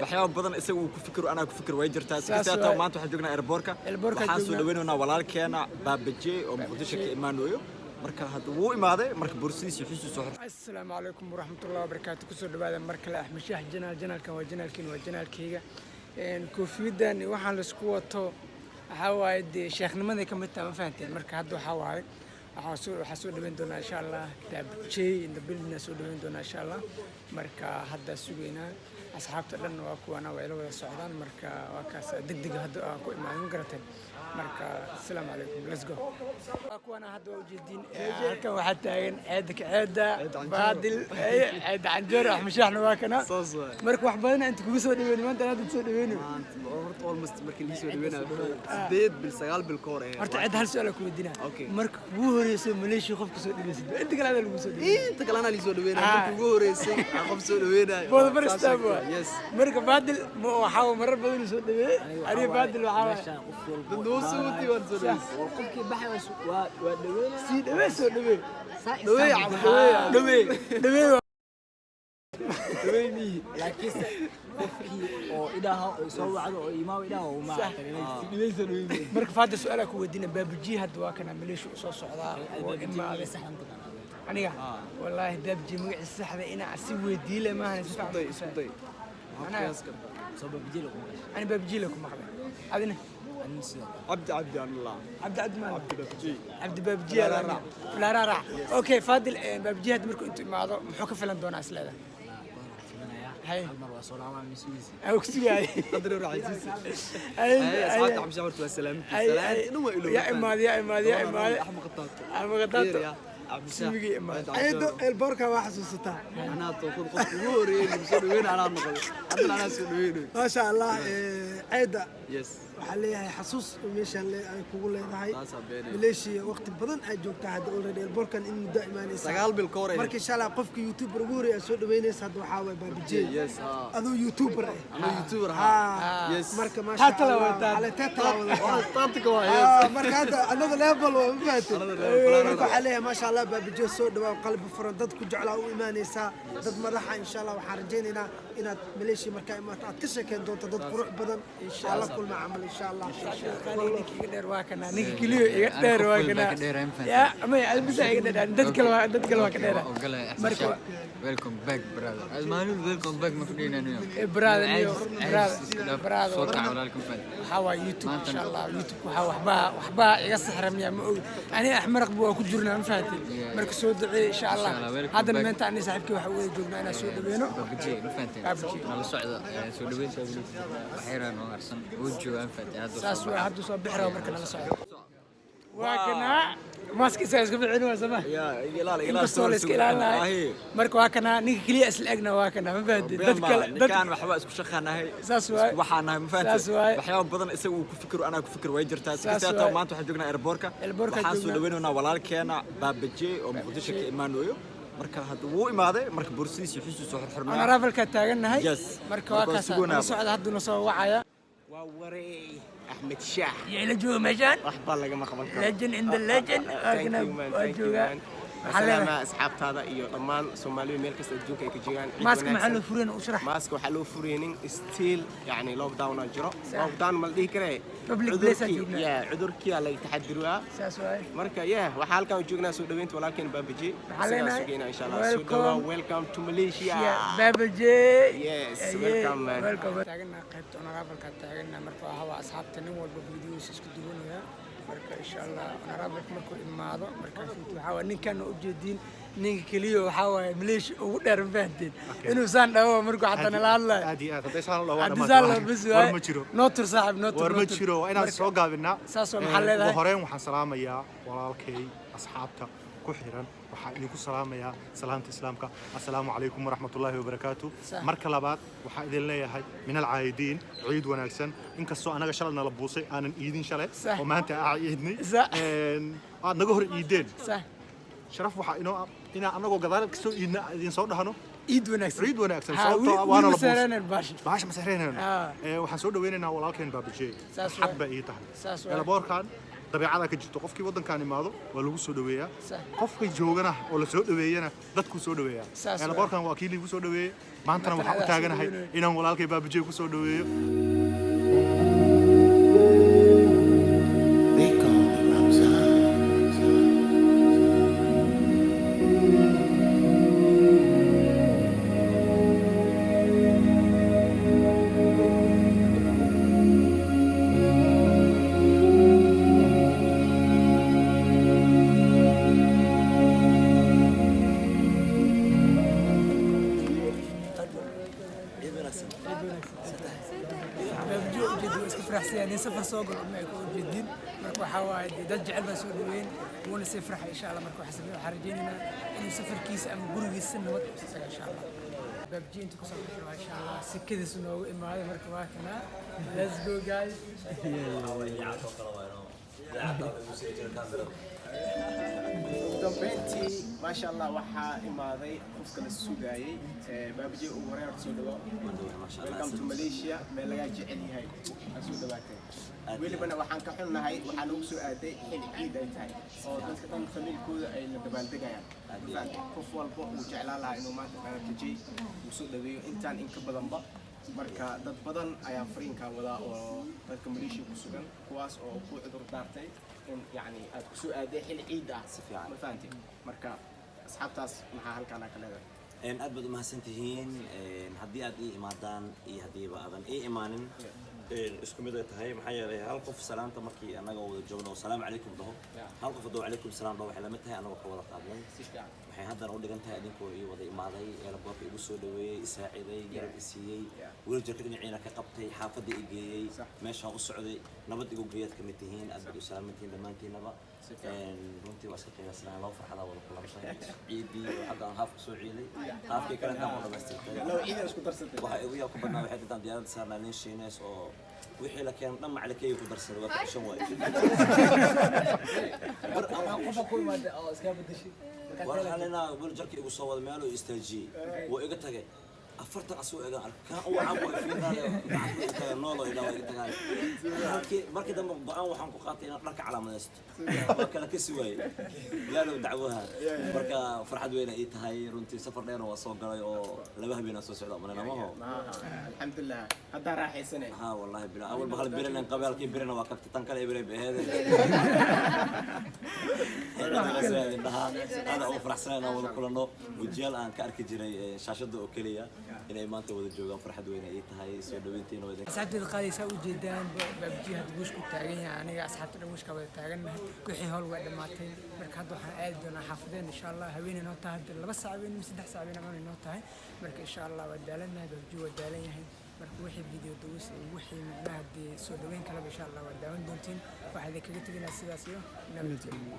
waxyaabo badan isagu ku fikiro ana ku fikir way jirtaa sidoo maanta waxaan joognaa airportka waxaan soo dhaweynaa walaalkeena baabaje oo muqdisho ka imaanayo marka hadda wuu imaaday marka bursiisi xusuus soo xirtay assalaamu calaykum waraxmatullaahi wabarakaatuh ku soo dhawaada marka la axmed shaah janaalkan waa janaalkeyga koofiyadan waxaan la isku wato waxa waaye sheekhnimada ka mid tahay ma fahanteen marka hadda waxa waaye waxaa soo dhaweyn doonaa insha allah baabaje inta bilna soo dhaweyn doonaa insha allah marka hadda sugeynaa asxaabta dhan waa kuwana way la wada socdaan marka waa kaas degdeg hadda aan ku imaanin garateen marka assalaamu calaykum let's go waa kuwana hadda waa ujeedin halkan waxaa taagan ceeda baadil ceeda canjeer axmed shaahna waa kana marka wax badan inta kugu soo dhaweyn maanta hadda soo dhaweyn horta almost markii la soo dhaweynaa 8 bil 9 bil ka hor horta ceed hal su'aal ku weydiinaa marka ugu horeysay Malaysia qofka soo dhaweysay inta kale lagu soo dhaweeyay inta kale ana la soo dhaweynaa markii ugu horeysay qof soo dhaweynaa bodo barstaabo marka baadil waxa marar badan soo dhaweeyay ari baadil waxa دوسوتي ورزوليس وقفكي بحي ودوينا سي دوي سو دوي دوي عم دوي مي لكن قفكي او إداها سو وعد او إيماو إداها وما دوي سو دوي marka faada su'aalaha ku weydiina baabaji hadda waa kana Malaysia soo socdaa oo imaade aniga wallahi baabaji magaciisa saxda ina si weydiile ma ahan isku day أنا بابجي لكم أنا بابجي لكم مخبر عبدنا عبد الله عبد بابجي لا رارع أوكي فاضل بابجي هاد مركو أنتم مع محوك فلان دون أصل هذا هاي المروة صلاة على مسويسي أو كسي هاي قدر رعيسيس هاي أصحاب عم شعرت والسلام يا إماد أحمد غطاط سميجي إماد البركة وحسوسته أنا تأخذ قطوري مسوي وين أنا نقول أنا سوي ما شاء الله عيدا يس وحليها حسوس ومشان اللي كقول لي هاي مليشيا وقت بدن أجوك هذا أوريدي البركة إنه دائما سجال بالكورة مركي شالا قفك يوتيوبر غوري أسود وينس هذا حاول بابجي يس هذا يوتيوبر ها يس مركي ما شاء الله على تتلا تاتكوا يس مركي هذا another level وفات مركي حليها ما شاء الله بابجي سود وقلب فرندت كجعله وإيمانيسا ضد مرحة إن شاء الله وحرجينا إن مليشيا مركي ما تكشكن دون ضد قروح بدن إن شاء الله كل ما عمل إن شاء الله والله يقدر واكنا نيجي كليو يقدر واكنا يا أمي ألبس يقدر دتك واكنا مركب ويلكم باك برادر المالو ويلكم باك مكنين نيو برادر صوت على لكم فن حوا يوتيوب إن شاء الله يوتيوب وحبا يصح رمي أنا أحمر قبوا كجورنا مفاتي مركز سود إن شاء الله هذا من تعني صاحبك وحوي جبنا أنا سود بينه بجي مفاتي على الصعدة سود بين بحيران وارسن وجو ساسو هادو صوب بحره ومركنا لا سocdo waakana maski saas qabay cinwa sama يلا soo iska ilaalay marka waakana ninka kaliya isla egna waakana ma baad dadkan waxba isku shaqanahay saas waay waxaan nahay ma fahanteen waxyaabo badan isagu ku fikiro ana ku fikir way jirtaa sidoo maanta waxaan joognaa airportka waxaan soo dhaweynaa walaalkeena baabaje oo muqdisho ka imaanayo marka hadda wuu imaaday marka bursiisi xusuus soo xirxirnaa ana raafalka taaganahay marka waa kaas socda hadda soo wacaya ووري أحمد شاه يلا جو مجان أخبار لك ما خبرك لجن عند اللجن أنا وجوها سلامة أصحاب هذا إيو طمان سومالي ميلكس الجوكا كجيران ماسك محله فرين وشرح ماسك وحلو فرينين ستيل يعني لوك داون أجرا لوك داون مالدي كره يا عذر كيا اللي تحضروها ساسوي مركا يا وحال كانوا جوجنا سودوينت ولكن بابجي سوينا إن شاء الله سودوا ويلكم تو ماليزيا بابجي يس ويلكم ويلكم تاعنا قيبت أنا رافل كتاعنا مركا هوا أصحاب تنمو والبفيديوز يسكتونها marka insha Allah ana rabak markuu imaado markaas waxa waa ninkan u jeedin ninka kaliya waxa waa Malaysia ugu dheer baahteen inuu saan dhawo markuu xataa la hadlay aadi hadaysan Allah waa ma jiro nootur saaxib nootur war ma jiro inaan soo gaabina saas oo maxaa leedahay horeen waxaan salaamayaa walaalkay asxaabta ku xiran waxaan idinku salaamayaa salaamta islaamka assalaamu calaykum waraxmatullaahi wabarakaatuh marka labaad waxaan idin leeyahay min alcaayidiin ciid wanaagsan inkastoo anaga shalayna la buusay aanan iidin shalay oo maanta aan iidnay aad naga hor iideen sharaf waxaa inoo inaan anagoo gadaal ka soo iidna idin soo dhahno ciid wanaagsan sababtoo waana la buusay baash ma sareynayno waxaan soo dhaweynaynaa walaalkeen baabaje xaq baa ii tahay elboorkan dabeecada ka jirto qofkii waddankan imaado waa lagu soo dhaweeyaa صح qofka joogana oo la soo dhaweeyana dadku soo dhaweeyaa Saas ee waay. boorkan waa kii liigu soo dhaweeyay maantana Maantana waxaan u adaa soo taaganahay dhaweynaya. inaan walaalkay baabajey ku soo dhaweeyo They call me Ramzan. يعني سفر سوق ما يكون جديد مركو حوايد دج علبة سوق وين وانا سفر إن شاء الله مركو حسب حرجيننا إنه سفر كيس أم برج السنة وتوسع إن شاء الله ببجي أنتوا كسر إن شاء الله سكذا سنو إما هذا مركو هكنا let's go guys dambeyntii maasha allah waxaa imaaday qofka la sugayay baabaji ugu horeyn soo dhawo welcome to Malaysia meel laga jecel yahay soo dhawaatay welibana waxaan ka xunnahay waxaa lagu soo aaday xil ciid ay tahay oo dadka dhan familkooda ay la dabaaldegayaan qof walba uu jeclaan lahaa inuu maanta baabaji uu soo dhaweeyo intaan in ka badanba marka dad badan ayaa fariinkan wadaa oo dadka Malaysia ku sugan kuwaas oo ku cudur daartay in yani aad ku soo aaday xil ciid ah si fiican ma fahanteen marka asxaabtaas maxaa halkaan ka leedahay aad baad u mahadsantihiin haddii aad ii imaadaan iyo haddiiba aadan ii imaanin isku mid ay tahay maxaa yeelay hal qof salaanta markii annaga wada joogno salaamu calaykum dhaho hal qof hadduu calaykum salaam dhaho waxay la mid tahay annagoo ka wada qaadnay waxay haddana u dhigan tahay idinkoo ii wada imaaday eelaboorka igu soo dhaweeyey isaaciday garab i siiyey weli jirka dhinaciina ka qabtay xaafadda i geeyey meeshaan u socday nabad igu geeyaad ka mid tihiin aad baad u salaamantihiin dhammaantiinaba runtii waa iska qiyaasnaa laba farxadaa wada kulamshay ciidii oo hadda aan haaf kusoo ciiday haafkii kale intaan ku dhamaystirtay ciidan isku darsatay waxaa igu yaa ku badnaa waxay intaan diyaaradda saarnaa nin shiineys oo wixii la keenay dhan macalikeeyo ku darsaday waa ka ceshan waaye war halina weli jarka igu soo wada meeluu istaajiyey wuu iga tagay afartan asuu egaan arkaan u wacan way fiirnaade noolo idhaa waa iga tagaay markii dambe go-aan waxaan ku qaatay inaan dharka calaamadaysto waa kala kasi waaye ilaalow dacwaha marka farxad weyna ii tahay runtii safar dheer waa soo galay oo laba habeenaa soo socda malinamaho alxamdulilah haddaa raaxaysanay ها والله بلا أول ما خلي بيرنا قبل كي بيرنا وقفت تنقل إبرة بهذا هذا هو فرح سنة ولا كلنا وجيل أن كارك جري شاشة أوكلية إن إيمان تو وجوجا فرح دوينا إيه هاي سود بنتين وده أسعد القاضي سووا جدا ببجي هاد وش كنت تاجين يعني أصحاب وش كبر تاجين كل حين هول وقت ما تين مركضوا حقائد دونا حافظين إن شاء الله هوين نوتها هاد بس ساعين مسدح ساعين ما نوتها مرك إن شاء الله ودالنا ببجي ودالين هاي marka wixii video duus wixii macnaha dee soo dhaweyn kala insha Allah waa daawan doontiin waxa idin kaga teginaa sidaas iyo nabadgelyo